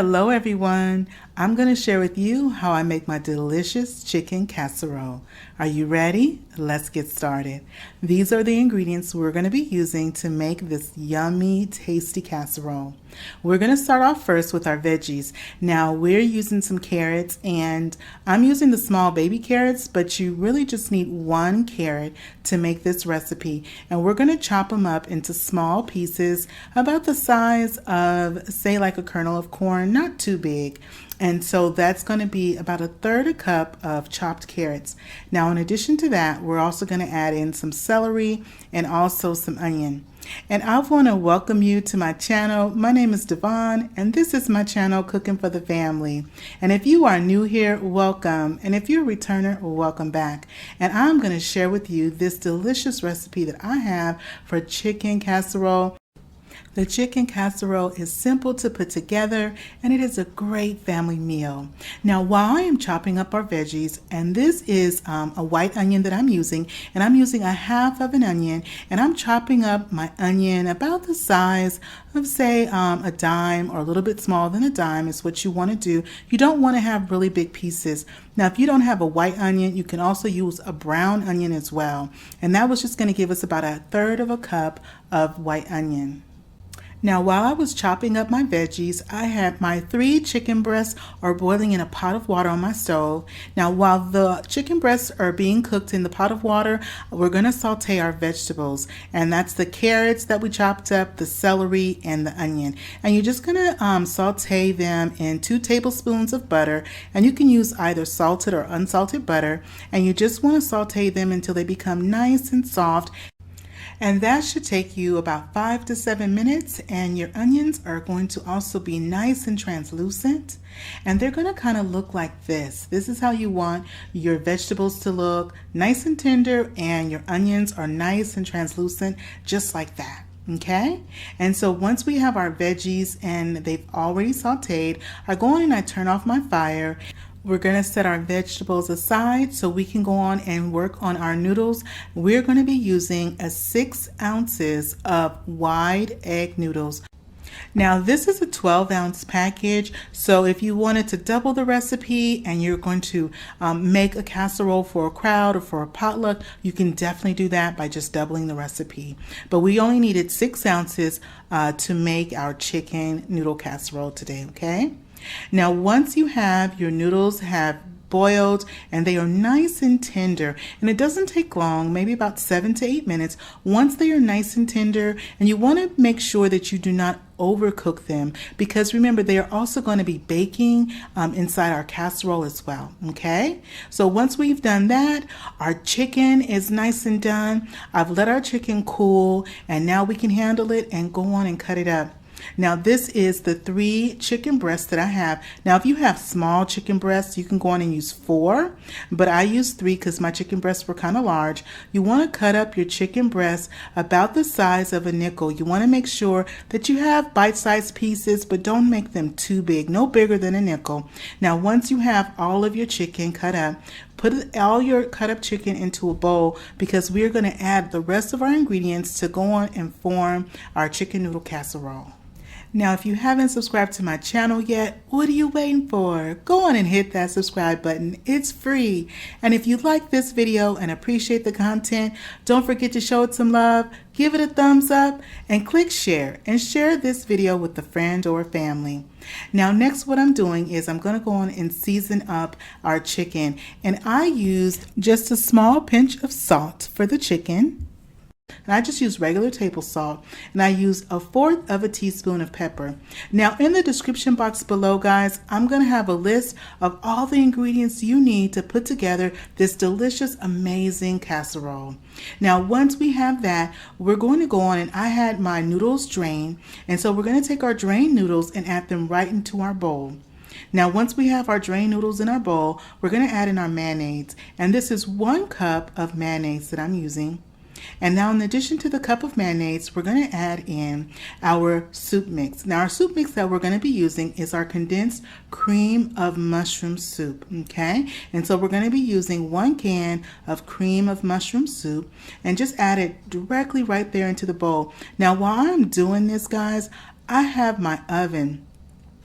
Hello everyone. I'm going to share with you how I make my delicious chicken casserole. Are you ready? Let's get started. These are the ingredients we're going to be using to make this yummy, tasty casserole. We're going to start off first with our veggies. Now we're using some carrots, and I'm using the small baby carrots, but you really just need one carrot to make this recipe. And we're going to chop them up into small pieces about the size of, say, like a kernel of corn, not too big. And so that's going to be about 1/3 cup of chopped carrots. Now, in addition to that, we're also going to add in some celery and also some onion. And I want to welcome you to my channel. My name is Devon, and this is my channel, Cooking for the Family. And if you are new here, welcome. And if you're a returner, welcome back. And I'm going to share with you this delicious recipe that I have for chicken casserole. The chicken casserole is simple to put together, and it is a great family meal. Now, while I am chopping up our veggies, and this is a white onion that I'm using, and I'm using 1/2 of an onion, and I'm chopping up my onion about the size of, say, a dime, or a little bit smaller than a dime is what you want to do. You don't want to have really big pieces. Now, if you don't have a white onion, you can also use a brown onion as well. And that was just going to give us about 1/3 cup of white onion. Now, while I was chopping up my veggies, I had my 3 chicken breasts are boiling in a pot of water on my stove. Now, while the chicken breasts are being cooked in the pot of water, we're going to saute our vegetables. And that's the carrots that we chopped up, the celery, and the onion. And you're just going to saute them in 2 tablespoons of butter. And you can use either salted or unsalted butter. And you just want to saute them until they become nice and soft. And that should take you about 5 to 7 minutes, and your onions are going to also be nice and translucent, and they're going to kind of look like this. This is how you want your vegetables to look, nice and tender, and your onions are nice and translucent, just like that. Okay, and so once we have our veggies and they've already sauteed, I go on and I turn off my fire. We're going to set our vegetables aside so we can go on and work on our noodles. We're going to be using 6 ounces of wide egg noodles. Now, this is a 12-ounce package, so if you wanted to double the recipe and you're going to make a casserole for a crowd or for a potluck, you can definitely do that by just doubling the recipe. But we only needed 6 ounces to make our chicken noodle casserole today, okay? Now, once you have your noodles have boiled and they are nice and tender, and it doesn't take long, maybe about 7 to 8 minutes. Once they are nice and tender, and you want to make sure that you do not overcook them, because remember, they are also going to be baking inside our casserole as well. Okay, so once we've done that, our chicken is nice and done. I've let our chicken cool, and now we can handle it and go on and cut it up. Now, this is the 3 chicken breasts that I have. Now, if you have small chicken breasts, you can go on and use 4, but I used 3 because my chicken breasts were kind of large. You want to cut up your chicken breasts about the size of a nickel. You want to make sure that you have bite-sized pieces, but don't make them too big, no bigger than a nickel. Now, once you have all of your chicken cut up, put all your cut up chicken into a bowl, because we're going to add the rest of our ingredients to go on and form our chicken noodle casserole. Now, if you haven't subscribed to my channel yet, what are you waiting for? Go on and hit that subscribe button. It's free. And if you like this video and appreciate the content, don't forget to show it some love, give it a thumbs up, and click share. And share this video with a friend or family. Now, next what I'm doing is I'm going to go on and season up our chicken. And I used just a small pinch of salt for the chicken. And I just use regular table salt, and I use 1/4 of a teaspoon of pepper. Now, in the description box below, guys, I'm going to have a list of all the ingredients you need to put together this delicious, amazing casserole. Now, once we have that, we're going to go on, and I had my noodles drained, and so we're going to take our drained noodles and add them right into our bowl. Now, once we have our drained noodles in our bowl, we're going to add in our mayonnaise, and this is 1 cup of mayonnaise that I'm using. And now, in addition to the cup of mayonnaise, we're going to add in our soup mix. Now, our soup mix that we're going to be using is our condensed cream of mushroom soup, okay? And so we're going to be using 1 can of cream of mushroom soup, and just add it directly right there into the bowl. Now, while I'm doing this, guys, I have my oven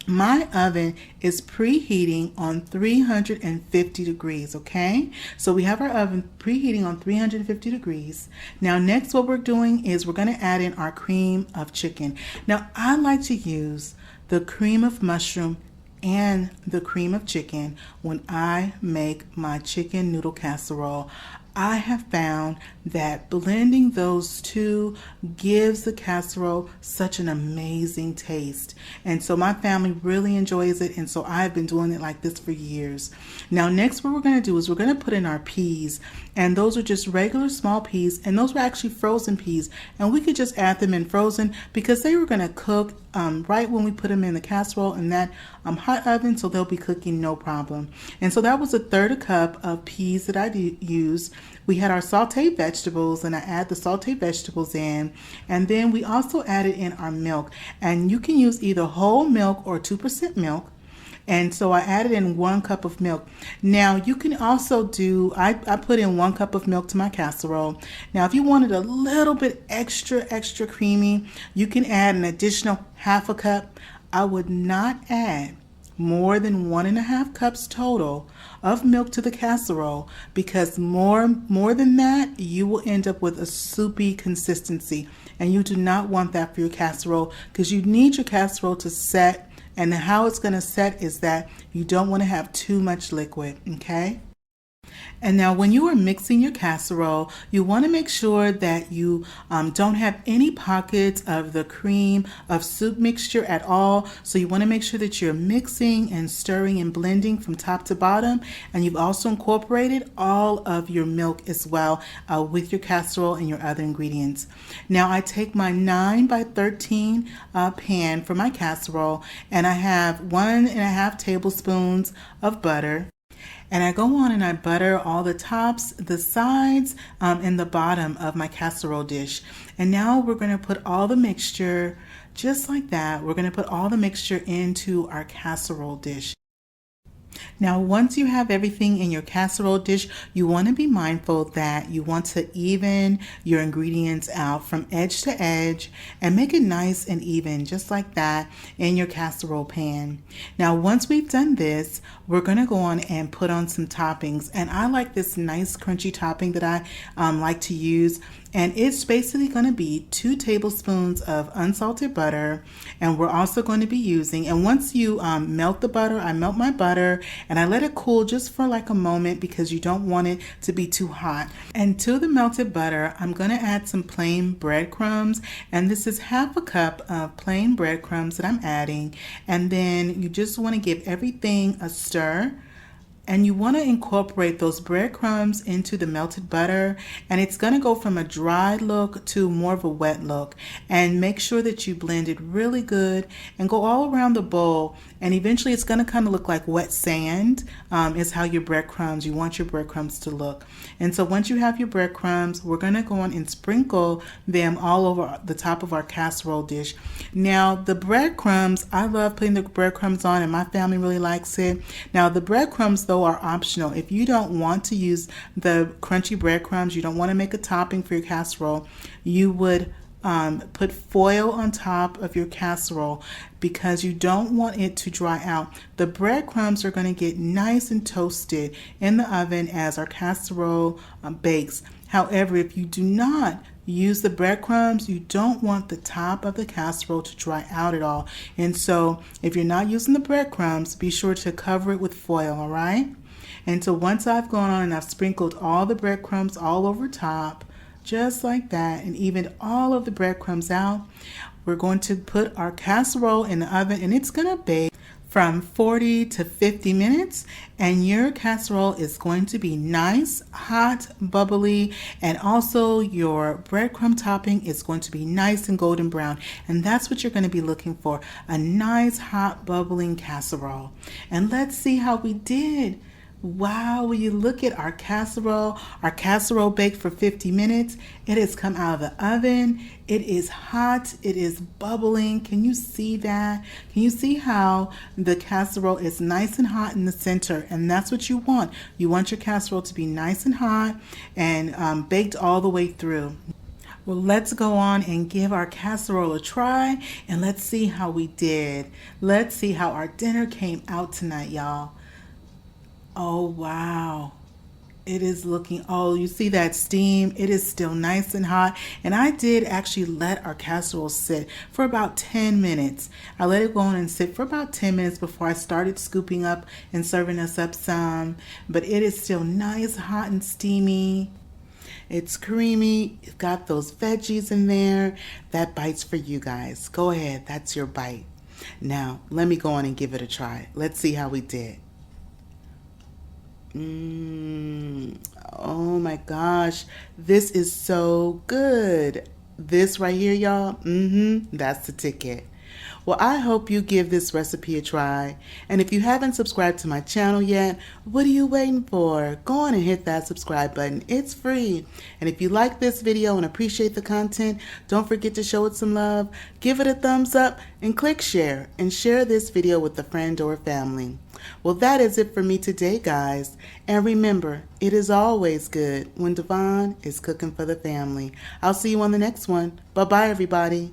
My oven is preheating on 350 degrees, okay? So we have our oven preheating on 350 degrees. Now next what we're doing is we're going to add in our cream of chicken. Now I like to use the cream of mushroom and the cream of chicken when I make my chicken noodle casserole. I have found that blending those two gives the casserole such an amazing taste. And so my family really enjoys it, and so I've been doing it like this for years. Now next what we're going to do is we're going to put in our peas, and those are just regular small peas, and those were actually frozen peas, and we could just add them in frozen because they were going to cook right when we put them in the casserole in that hot oven, so they'll be cooking no problem. And so that was a third cup of peas that I used. We had our sauteed vegetables, and I add the sauteed vegetables in, and then we also added in our milk, and you can use either whole milk or 2% milk. And so I added in 1 cup of milk. Now you can also do, I put in 1 cup of milk to my casserole. Now if you wanted a little bit extra creamy, you can add an additional half a cup. I would not add more than 1.5 cups total of milk to the casserole, because more than that you will end up with a soupy consistency, and you do not want that for your casserole, because you need your casserole to set. And how it's going to set is that you don't want to have too much liquid, okay? And now when you are mixing your casserole, you want to make sure that you don't have any pockets of the cream of soup mixture at all. So you want to make sure that you're mixing and stirring and blending from top to bottom. And you've also incorporated all of your milk as well with your casserole and your other ingredients. Now I take my 9 by 13 pan for my casserole, and I have 1.5 tablespoons of butter. And I go on and I butter all the tops, the sides, and the bottom of my casserole dish. And now we're going to put all the mixture, just like that, we're going to put all the mixture into our casserole dish. Now, once you have everything in your casserole dish, you want to be mindful that you want to even your ingredients out from edge to edge and make it nice and even, just like that, in your casserole pan. Now, once we've done this, we're going to go on and put on some toppings. And I like this nice crunchy topping that I like to use. And it's basically going to be 2 tablespoons of unsalted butter. And we're also going to be using, and once you melt the butter, I melt my butter and I let it cool just for like a moment because you don't want it to be too hot. And to the melted butter, I'm going to add some plain breadcrumbs. And this is half a cup of plain breadcrumbs that I'm adding. And then you just want to give everything a stir. And you want to incorporate those breadcrumbs into the melted butter, and it's going to go from a dry look to more of a wet look. And make sure that you blend it really good and go all around the bowl, and eventually it's going to kind of look like wet sand is how you want your breadcrumbs to look. And so once you have your breadcrumbs, we're going to go on and sprinkle them all over the top of our casserole dish. Now the breadcrumbs, I love putting the breadcrumbs on, and my family really likes it. Now the breadcrumbs though are optional. If you don't want to use the crunchy breadcrumbs, you don't want to make a topping for your casserole, you would put foil on top of your casserole because you don't want it to dry out. The breadcrumbs are going to get nice and toasted in the oven as our casserole bakes. However, if you do not use the breadcrumbs, you don't want the top of the casserole to dry out at all. And so if you're not using the breadcrumbs, be sure to cover it with foil, all right? And so once I've gone on and I've sprinkled all the breadcrumbs all over top, just like that, and evened all of the breadcrumbs out, we're going to put our casserole in the oven, and it's going to bake from 40 to 50 minutes, and your casserole is going to be nice, hot, bubbly, and also your breadcrumb topping is going to be nice and golden brown. And that's what you're going to be looking for, a nice, hot, bubbling casserole. And let's see how we did. Wow, when you look at our casserole baked for 50 minutes. It has come out of the oven. It is hot. It is bubbling. Can you see that? Can you see how the casserole is nice and hot in the center? And that's what you want. You want your casserole to be nice and hot and baked all the way through. Well, let's go on and give our casserole a try and let's see how we did. Let's see how our dinner came out tonight, y'all. Oh, wow. It is looking, oh, you see that steam? It is still nice and hot. And I did actually let our casserole sit for about 10 minutes. I let it go on and sit for about 10 minutes before I started scooping up and serving us up some. But it is still nice, hot, and steamy. It's creamy. It's got those veggies in there. That bite's for you guys. Go ahead. That's your bite. Now, let me go on and give it a try. Let's see how we did. Oh my gosh, this is so good. This right here, y'all, that's the ticket. Well, I hope you give this recipe a try. And if you haven't subscribed to my channel yet, what are you waiting for? Go on and hit that subscribe button. It's free. And if you like this video and appreciate the content, don't forget to show it some love. Give it a thumbs up and click share. And share this video with a friend or family. Well, that is it for me today, guys. And remember, it is always good when Devon is cooking for the family. I'll see you on the next one. Bye-bye, everybody.